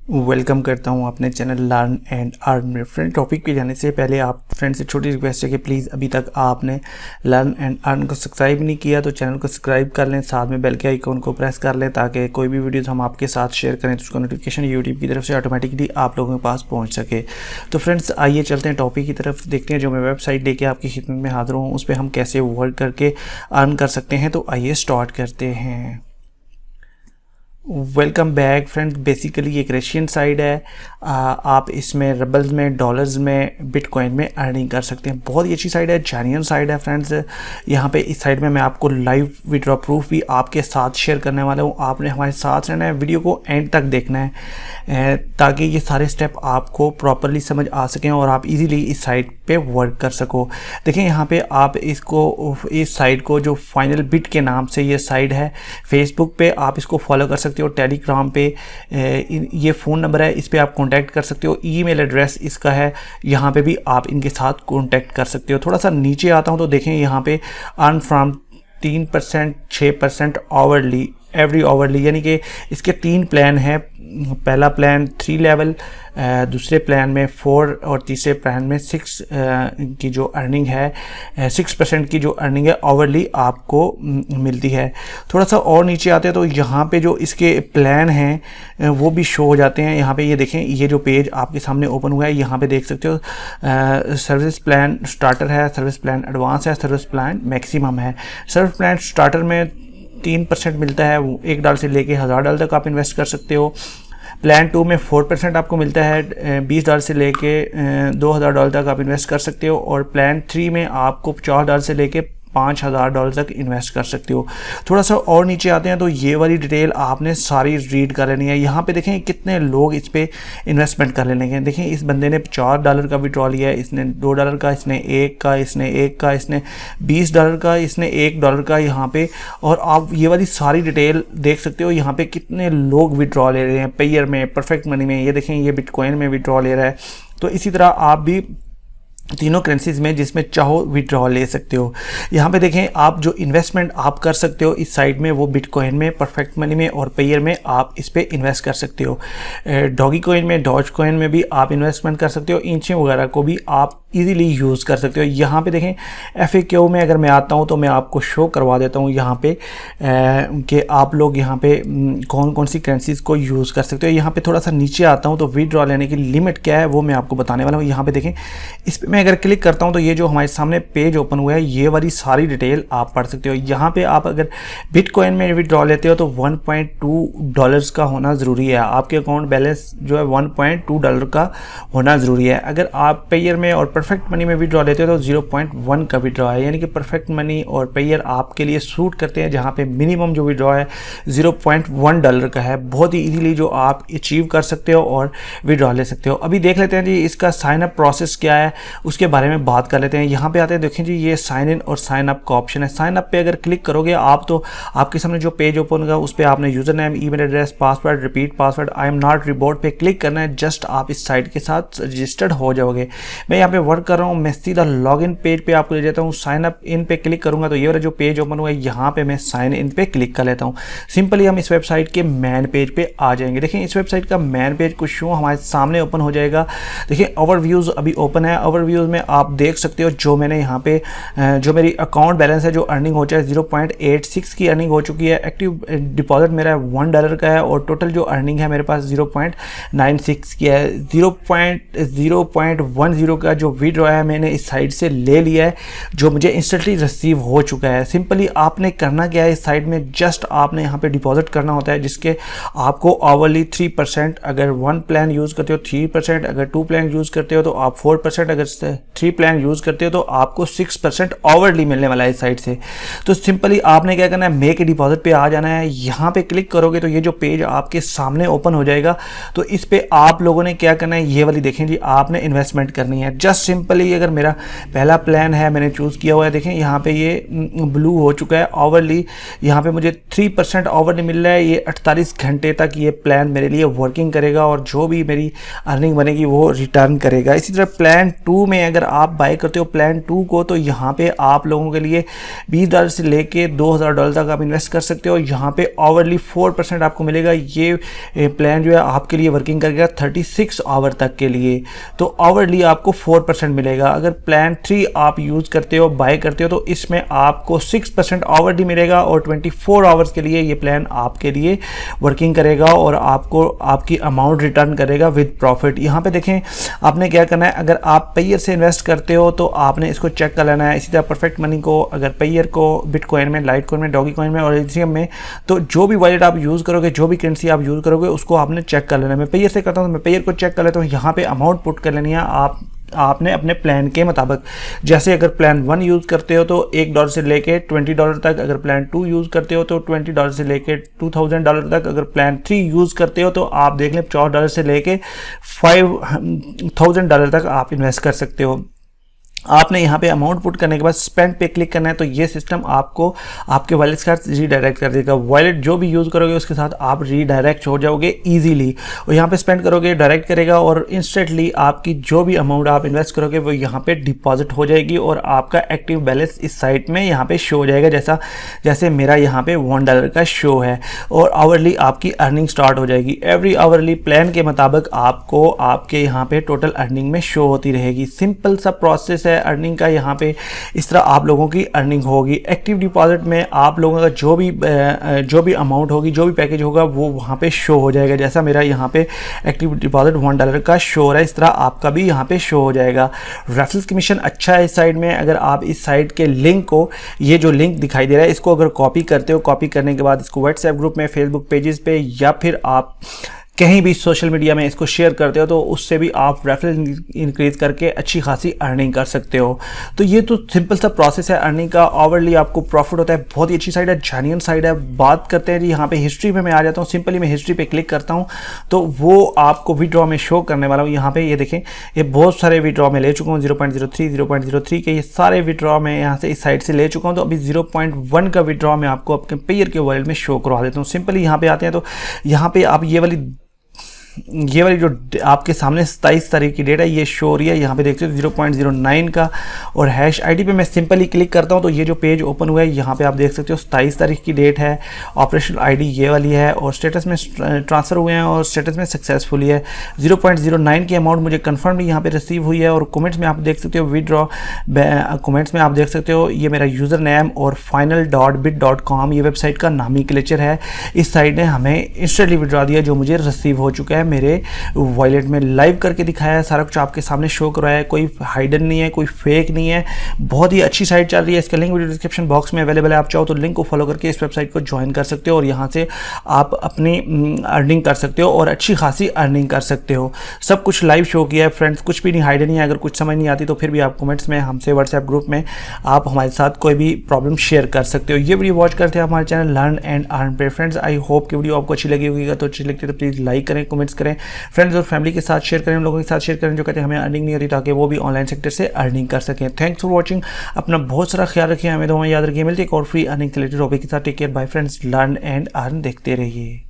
Welcome करता हूं अपने चैनल लर्न एंड अर्न में। फ्रेंड, टॉपिक पे जाने से पहले आप फ्रेंड से छोटी रिक्वेस्ट है कि प्लीज़ अभी तक आपने लर्न एंड अर्न को सब्सक्राइब नहीं किया तो चैनल को सब्सक्राइब कर लें, साथ में बेल के आइकॉन को प्रेस कर लें ताकि कोई भी वीडियोस हम आपके साथ शेयर करें तो उसका नोटिफिकेशन यूट्यूब की तरफ से ऑटोमेटिकली आप लोगों के पास पहुँच सके। तो फ्रेंड्स, आइए चलते हैं टॉपिक की तरफ, देखते हैं जो मैं वेबसाइट लेके आपकी खिदमत में हाजिर हूँ उस पर हम कैसे वर्क करके अर्न कर सकते हैं। तो आइए स्टार्ट करते हैं। Welcome back friends. बेसिकली एक रशियन साइट है। आप इसमें रबल्स में, डॉलर्स में, बिटकॉइन में अर्निंग कर सकते हैं। बहुत ही अच्छी साइट है, जेन्युइन साइट है फ्रेंड्स। यहाँ पे इस साइट में मैं आपको लाइव विड्रॉ प्रूफ भी आपके साथ शेयर करने वाला हूँ। आपने हमारे साथ रहना है, वीडियो को एंड तक देखना है ताकि ये सारे स्टेप आपको प्रॉपरली समझ आ सकें और आप इजीली इस साइट पे वर्क कर सको। देखें यहाँ पे आप इस साइट को जो फाइनल बिट के नाम से ये साइट है, फेसबुक पे आप इसको फॉलो कर सकते हो, टेलीग्राम पे ये फ़ोन नंबर है, इस पे आप कांटेक्ट कर सकते हो, ईमेल एड्रेस इसका है, यहाँ पे भी आप इनके साथ कांटेक्ट कर सकते हो। थोड़ा सा नीचे आता हूँ तो देखें यहाँ पे earn from 3%, 6% hourly, every hourly, यानी कि इसके 3 प्लान हैं। पहला प्लान 3 लेवल, दूसरे प्लान में 4 और तीसरे प्लान में 6 की जो अर्निंग है, 6% की जो अर्निंग है आवरली आपको मिलती है। थोड़ा सा और नीचे आते हैं तो यहाँ पे जो इसके प्लान हैं वो भी शो हो जाते हैं। यहाँ पे ये देखें, ये जो पेज आपके सामने ओपन हुआ है, यहाँ पे देख सकते हो सर्विस प्लान स्टार्टर है, सर्विस प्लान एडवांस है, सर्विस प्लान मैक्सिमम है। सर्विस प्लान स्टार्टर में 3% मिलता है, $1 से लेके $1000 तक आप इन्वेस्ट कर सकते हो। प्लान 2 में 4% आपको मिलता है, $20 से लेके $2000 तक आप इन्वेस्ट कर सकते हो। और प्लान 3 में आपको $50 से लेके $5000 तक इन्वेस्ट कर सकते हो। थोड़ा सा और नीचे आते हैं तो ये वाली डिटेल आपने सारी रीड कर लेनी है। यहाँ पे देखें कितने लोग इस पे इन्वेस्टमेंट कर लेंगे। देखें इस बंदे ने $4 का विड्रॉ लिया है, इसने $2 का, इसने 1 का, इसने 1 का, इसने $20 का, इसने $1 का यहाँ पे। और आप ये वाली सारी डिटेल देख सकते हो यहाँ पे कितने लोग विड्रॉ ले रहे हैं, पेयर में, परफेक्ट मनी में। ये देखें, ये बिटकॉइन में विड्रॉ ले रहा है। तो इसी तरह आप भी तीनों करेंसीज में जिसमें चाहो विड्रॉ ले सकते हो। यहाँ पे देखें, आप जो इन्वेस्टमेंट आप कर सकते हो इस साइट में वो बिटकॉइन में, परफेक्ट मनी में और पेयर में आप इस पे इन्वेस्ट कर सकते हो। डॉगी कॉइन में, डॉज कॉइन में भी आप इन्वेस्टमेंट कर सकते हो। इंचे वगैरह को भी आप इजीली यूज़ कर सकते हो। यहाँ पे देखें, FAQ में अगर मैं आता हूँ तो मैं आपको शो करवा देता हूँ यहाँ पे कि आप लोग यहाँ पे कौन कौन सी करेंसीज को यूज़ कर सकते हो। यहाँ पे थोड़ा सा नीचे आता हूँ तो विड्रॉ लेने की लिमिट क्या है वो मैं आपको बताने वाला हूँ। यहाँ पे देखें, इस पर मैं अगर क्लिक करता हूँ तो ये जो हमारे सामने पेज ओपन हुआ है, ये वाली सारी डिटेल आप पढ़ सकते हो। यहाँ पे आप अगर बिटकॉइन में विड्रॉ लेते हो तो $1.2 का होना ज़रूरी है। आपके अकाउंट बैलेंस जो है $1.2 का होना ज़रूरी है। अगर आप पेयर में और परफेक्ट मनी में विड्रॉ लेते हो तो 0.1 का विड्रॉ है, यानी कि परफेक्ट मनी और पेयर आपके लिए सूट करते हैं, जहाँ पे मिनिमम जो विड्रॉ है $0.1 का है। बहुत ही इजीली जो आप अचीव कर सकते हो और विड्रॉ ले सकते हो। अभी देख लेते हैं जी इसका साइन अप प्रोसेस क्या है, उसके बारे में बात कर लेते हैं। यहाँ पे आते हैं, देखें जी ये साइन इन और साइन अप का ऑप्शन है। साइन अप पे अगर क्लिक करोगे आप तो आपके सामने जो पेज ओपन होगा उस पर आपने user name, email address, password, repeat password, I am not robot पे क्लिक करना है। जस्ट आप इस साइट के साथ रजिस्टर्ड हो जाओगे। मैं यहाँ पे वर्क कर रहा हूँ, मैं सीधा लॉगिन पेज पे आपको ले जाता हूँ। साइन अप इन पे क्लिक करूंगा तो ये वाला जो पेज ओपन हुआ है यहाँ पे मैं साइन इन पे क्लिक कर लेता हूँ। सिंपली हम इस वेबसाइट के मैन पेज पे आ जाएंगे। देखिए इस वेबसाइट का मैन पेज कुछ शो हमारे सामने ओपन हो जाएगा। देखिए ओवरव्यूज अभी ओपन है। ओवरव्यूज में आप देख सकते हो जो मैंने यहाँ पे जो मेरी अकाउंट बैलेंस है, जो अर्निंग हो जाए 0.86 की अर्निंग हो चुकी है। एक्टिव डिपॉजिट मेरा $1 का है और टोटल जो अर्निंग है मेरे पास 0.96 की है। 0.10 का जो विड्रॉ है मैंने इस साइट से ले लिया है, जो मुझे इंस्टेंटली रिसीव हो चुका है। सिंपली आपने करना क्या है, इस साइट में जस्ट आपने यहाँ पे डिपॉजिट करना होता है, जिसके आपको आवरली 3%, अगर 1 प्लान यूज़ करते हो 3%, अगर 2 प्लान यूज़ करते हो तो आप 4%, अगर 3 प्लान यूज़ करते हो तो आपको 6% आवरली मिलने वाला है इस साइट से। तो सिंपली आपने क्या करना है, मेक ए डिपॉजिट पे आ जाना है। यहाँ पे क्लिक करोगे तो ये जो पेज आपके सामने ओपन हो जाएगा। तो इस पे आप लोगों ने क्या करना है, ये वाली देखें जी, आपने इन्वेस्टमेंट करनी है। जस्ट सिंपली अगर मेरा पहला प्लान है, मैंने चूज़ किया हुआ है, देखें यहाँ पे ये ब्लू हो चुका है आवरली। यहाँ पे मुझे 3% आवरली मिल रहा है। ये 48 घंटे तक ये प्लान मेरे लिए वर्किंग करेगा और जो भी मेरी अर्निंग बनेगी वो रिटर्न करेगा। इसी तरह प्लान 2 में अगर आप बाय करते हो प्लान 2 को, तो यहाँ पे आप लोगों के लिए $20 से लेके $2000 तक आप इन्वेस्ट कर सकते हो। यहाँ पे आवरली 4% आपको मिलेगा। ये प्लान जो है आपके लिए वर्किंग करेगा 36 आवर तक के लिए, तो आवरली आपको 4% मिलेगा। अगर प्लान 3 आप यूज़ करते हो, बाय करते हो, तो इसमें आपको 6% आवरली मिलेगा और 24 आवर्स के लिए ये प्लान आपके लिए वर्किंग करेगा और आपको आपकी अमाउंट रिटर्न करेगा विद प्रॉफिट। यहाँ पे देखें आपने क्या करना है, अगर आप पेयर से इन्वेस्ट करते हो तो आपने इसको चेक कर लेना है। इसी तरह परफेक्ट मनी को, अगर पेयर को बिटकॉइन में, लाइटकॉइन में, डॉगी कॉइन में और इथेरियम में, तो जो भी वॉलेट आप यूज़ करोगे, जो भी करेंसी आप यूज़ करोगे, उसको आपने चेक कर लेना है। मैं पेयर से करता हूँ तो मैं पेयर को चेक कर लेता हूँ। यहाँ पे अमाउंट पुट कर लेनी है आपने अपने प्लान के मुताबिक। जैसे अगर प्लान 1 यूज़ करते हो तो $1 से लेके $20 तक, अगर प्लान 2 यूज़ करते हो तो $20 से लेके $2000 तक, अगर प्लान 3 यूज़ करते हो तो आप देख लें $50 से लेके $5000 तक आप इन्वेस्ट कर सकते हो। आपने यहाँ पे अमाउंट पुट करने के बाद स्पेंड पे क्लिक करना है, तो ये सिस्टम आपको आपके वॉलेट के साथ रीडायरेक्ट कर देगा। वॉलेट जो भी यूज़ करोगे उसके साथ आप रीडायरेक्ट हो जाओगे इजीली, और यहाँ पे स्पेंड करोगे डायरेक्ट करेगा और इंस्टेंटली आपकी जो भी अमाउंट आप इन्वेस्ट करोगे वो यहाँ पे डिपॉजिट हो जाएगी और आपका एक्टिव बैलेंस इस साइट में यहाँ पे शो हो जाएगा। जैसे मेरा यहाँ पे $1 का शो है और आवरली आपकी अर्निंग स्टार्ट हो जाएगी। एवरी आवरली प्लान के मुताबिक आपको आपके यहाँ पे टोटल अर्निंग में शो होती रहेगी। सिंपल सा प्रोसेस है अर्निंग का। यहाँ पे इस तरह आप लोगों की अर्निंग होगी। एक्टिव डिपॉजिट में आप लोगों का जो भी अमाउंट होगी, जो भी पैकेज होगा, वो वहाँ पे शो हो जाएगा। जैसा मेरा यहाँ पे एक्टिव डिपॉजिट $1 का शो हो रहा है, इस तरह आपका भी यहाँ पे शो हो जाएगा। रेफरल्स कमीशन अच्छा है इस साइड में। अगर आप इस साइट के लिंक को, ये जो लिंक दिखाई दे रहा है, इसको अगर कॉपी करते हो, कॉपी करने के बाद इसको व्हाट्सएप ग्रुप में, फेसबुक पेजेस पे या फिर आप कहीं भी सोशल मीडिया में इसको शेयर करते हो, तो उससे भी आप रेफरल इंक्रीज करके अच्छी खासी अर्निंग कर सकते हो। तो ये तो सिंपल सा प्रोसेस है अर्निंग का। आवरली आपको प्रॉफिट होता है। बहुत ही अच्छी साइड है, जेन्युइन साइड है। बात करते हैं जी यहाँ पे हिस्ट्री में मैं आ जाता हूँ। सिंपली मैं हिस्ट्री पे क्लिक करता हूँ तो वो आपको विड्रॉ में शो करने वाला हूँ। यहाँ पे ये देखें, ये बहुत सारे विड्रॉ में ले चुका हूँ। 0.03, 0.03 के ये सारे विड्रॉ में यहाँ से इस साइड से ले चुका हूँ। तो अभी 0.1 का विड्रॉ मैं आपको अपने पेयर के वॉलेट में शो करवा देता हूँ। सिंपली यहाँ पे आते हैं तो यहाँ पे आप ये वाली जो आपके सामने 27 तारीख की डेट है ये शो हो रही है। यहाँ पे देखते हो 0.09 का, और हैश आईडी पे मैं सिंपली क्लिक करता हूँ तो ये जो पेज ओपन हुआ है यहाँ पे आप देख सकते हो 27 तारीख की डेट है। ऑपरेशनल आईडी ये वाली है और स्टेटस में ट्रांसफ़र हुए हैं और स्टेटस में सक्सेसफुली है। 0.09 की अमाउंट मुझे कन्फर्म यहाँ पे रिसीव हुई है। और कमेंट्स में आप देख सकते हो विड्रॉ, कमेंट्स में आप देख सकते हो ये मेरा यूज़र नेम और final.bit.com ये वेबसाइट का नामी क्लेचर है। इस साइट ने हमें इंस्टेंटली विड्रॉ दिया जो मुझे रिसीव हो चुका है मेरे वॉलेट में। लाइव करके दिखाया है, सारा कुछ आपके सामने शो करवाया है। कोई हाइडन नहीं है, कोई फेक नहीं है। बहुत ही अच्छी साइट चल रही है। इसका लिंक वीडियो डिस्क्रिप्शन बॉक्स में अवेलेबल है। आप चाहो तो लिंक को फॉलो करके इस वेबसाइट को ज्वाइन कर सकते हो और यहाँ से आप अपनी अर्निंग कर सकते हो और अच्छी खासी अर्निंग कर सकते हो। सब कुछ लाइव शो किया है फ्रेंड्स, कुछ भी नहीं हाइडन नहीं है। अगर कुछ समझ नहीं आती तो फिर भी आप कमेंट्स में हमसे व्हाट्सएप ग्रुप में आप हमारे साथ कोई भी प्रॉब्लम शेयर कर सकते हो। ये वीडियो वॉच करते हैं हमारे चैनल लर्न एंड अर्न पे। फ्रेंड्स आई होप कि वीडियो आपको अच्छी लगी होगी। तो अच्छी लगती है तो प्लीज़ लाइक करें, कमेंट्स करें, फ्रेंड्स और फैमिली के साथ शेयर करें, उन लोगों के साथ शेयर करें जो कहते हैं हमें अर्निंग नहीं होती, ताकि वो भी ऑनलाइन सेक्टर से अर्निंग कर सकें। Thanks for watching. अपना बहुत सारा ख्याल रखिए, हमें तो याद रखिए। मिलती है एक और फ्री अर्निंग रिलेटेड टॉपिक के साथ। Take care, bye friends. Learn and earn देखते रहिए।